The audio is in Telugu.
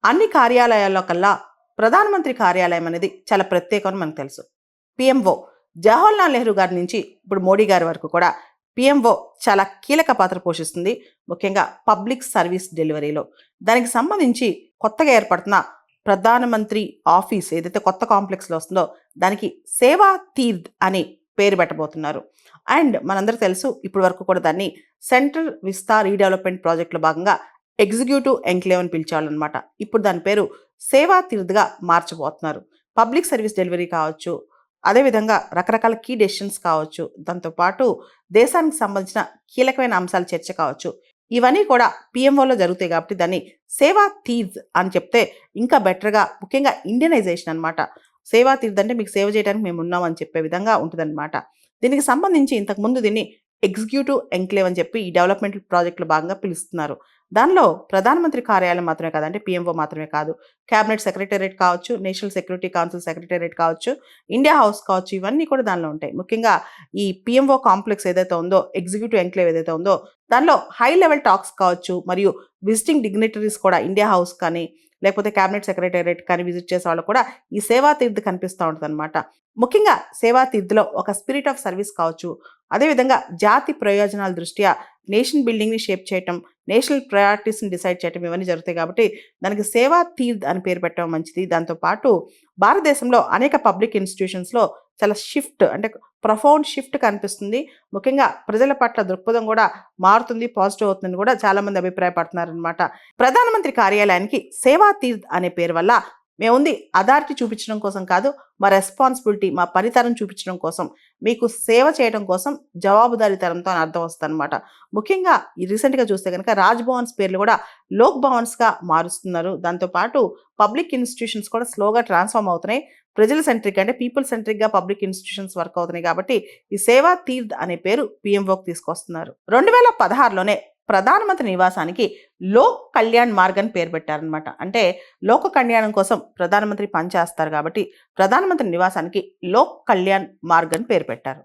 అన్ని కార్యాలయాల్లో కల్లా ప్రధానమంత్రి కార్యాలయం అనేది చాలా ప్రత్యేకం అని మనకు తెలుసు. పిఎంఓ జవహర్లాల్ నెహ్రూ గారి నుంచి ఇప్పుడు మోడీ గారి వరకు కూడా పిఎంఓ చాలా కీలక పాత్ర పోషిస్తుంది, ముఖ్యంగా పబ్లిక్ సర్వీస్ డెలివరీలో. దానికి సంబంధించి కొత్తగా ఏర్పడుతున్న ప్రధానమంత్రి ఆఫీస్ ఏదైతే కొత్త కాంప్లెక్స్లో వస్తుందో దానికి సేవా తీర్థ్ అని పేరు పెట్టబోతున్నారు. అండ్ మనందరికీ తెలుసు ఇప్పటి వరకు కూడా దాన్ని సెంట్రల్ విస్తా రీడెవలప్మెంట్ ప్రాజెక్టులో భాగంగా ఎగ్జిక్యూటివ్ ఎంక్లేవ్ అని పిలిచేవాళ్ళనమాట. ఇప్పుడు దాని పేరు సేవా తీర్థ్గా మార్చబోతున్నారు. పబ్లిక్ సర్వీస్ డెలివరీ కావచ్చు, అదేవిధంగా రకరకాల కీ డెసిషన్స్ కావచ్చు, దాంతోపాటు దేశానికి సంబంధించిన కీలకమైన అంశాల చర్చ కావచ్చు, ఇవన్నీ కూడా పిఎంఓలో జరుగుతాయి కాబట్టి దాన్ని సేవా తీర్థ్ అని చెప్తే ఇంకా బెటర్గా, ముఖ్యంగా ఇండియనైజేషన్ అనమాట. సేవా తీర్థ్ అంటే మీకు సేవ చేయడానికి మేము ఉన్నాం అని చెప్పే విధంగా ఉంటుందన్నమాట. దీనికి సంబంధించి ఇంతకుముందు దీన్ని ఎగ్జిక్యూటివ్ ఎంక్లేవ్ అని చెప్పి ఈ డెవలప్మెంట్ ప్రాజెక్టులో భాగంగా పిలుస్తున్నారు. దానిలో ప్రధానమంత్రి కార్యాలయం మాత్రమే కాదు, అంటే పిఎంఓ మాత్రమే కాదు, క్యాబినెట్ సెక్రటేరియట్ కావచ్చు, నేషనల్ సెక్యూరిటీ కౌన్సిల్ సెక్రటేరియట్ కావచ్చు, ఇండియా హౌస్ కావచ్చు, ఇవన్నీ కూడా దానిలో ఉంటాయి. ముఖ్యంగా ఈ పిఎంఓ కాంప్లెక్స్ ఏదైతే ఉందో, ఎగ్జిక్యూటివ్ ఎంక్లేవ్ ఏదైతే ఉందో దానిలో హై లెవెల్ టాక్స్ కావచ్చు, మరియు విజిటింగ్ డిగ్నిటరీస్ కూడా ఇండియా హౌస్ కానీ లేకపోతే క్యాబినెట్ సెక్రటేరియట్ కానీ విజిట్ చేసే వాళ్ళు కూడా ఈ సేవా తీర్థ్ కనిపిస్తూ ఉంటుంది అనమాట. ముఖ్యంగా సేవా తీర్థ్లో ఒక స్పిరిట్ ఆఫ్ సర్వీస్ కావచ్చు, అదేవిధంగా జాతి ప్రయోజనాల దృష్ట్యా నేషన్ బిల్డింగ్ని షేప్ చేయటం, నేషనల్ ప్రయారిటీస్ని డిసైడ్ చేయటం, ఇవన్నీ జరుగుతాయి కాబట్టి దానికి సేవా తీర్థ్ అని పేరు పెట్టడం మంచిది. దాంతోపాటు భారతదేశంలో అనేక పబ్లిక్ ఇన్స్టిట్యూషన్స్లో చాలా షిఫ్ట్, అంటే ప్రొఫౌండ్ షిఫ్ట్ కనిపిస్తుంది. ముఖ్యంగా ప్రజల పట్ల దృక్పథం కూడా మారుతుంది, పాజిటివ్ అవుతుందని కూడా చాలామంది అభిప్రాయపడుతున్నారనమాట. ప్రధానమంత్రి కార్యాలయానికి సేవా తీర్థ్ అనే పేరు వల్ల మేముంది అథారిటీ చూపించడం కోసం కాదు, మా రెస్పాన్సిబిలిటీ, మా పనితనం చూపించడం కోసం, మీకు సేవ చేయడం కోసం జవాబుదారీతనంతో అని అర్థం వస్తుంది అనమాట. ముఖ్యంగా ఈ రీసెంట్గా చూస్తే కనుక రాజ్ భవన్స్ పేర్లు కూడా లోక్ భవన్స్గా మారుస్తున్నారు. దాంతోపాటు పబ్లిక్ ఇన్స్టిట్యూషన్స్ కూడా స్లోగా ట్రాన్స్ఫార్మ్ అవుతున్నాయి. ప్రజల సెంట్రిక్, అంటే పీపుల్ సెంట్రిక్గా పబ్లిక్ ఇన్స్టిట్యూషన్స్ వర్క్ అవుతున్నాయి కాబట్టి ఈ సేవా తీర్థ్ అనే పేరు పిఎంఓకి తీసుకొస్తున్నారు. 2016లోనే ప్రధానమంత్రి నివాసానికి లోక్ కళ్యాణ్ మార్గ్ అని పేరు పెట్టారనమాట. అంటే లోక కళ్యాణం కోసం ప్రధానమంత్రి పనిచేస్తారు కాబట్టి ప్రధానమంత్రి నివాసానికి లోక్ కళ్యాణ్ మార్గ్ అని పేరు పెట్టారు.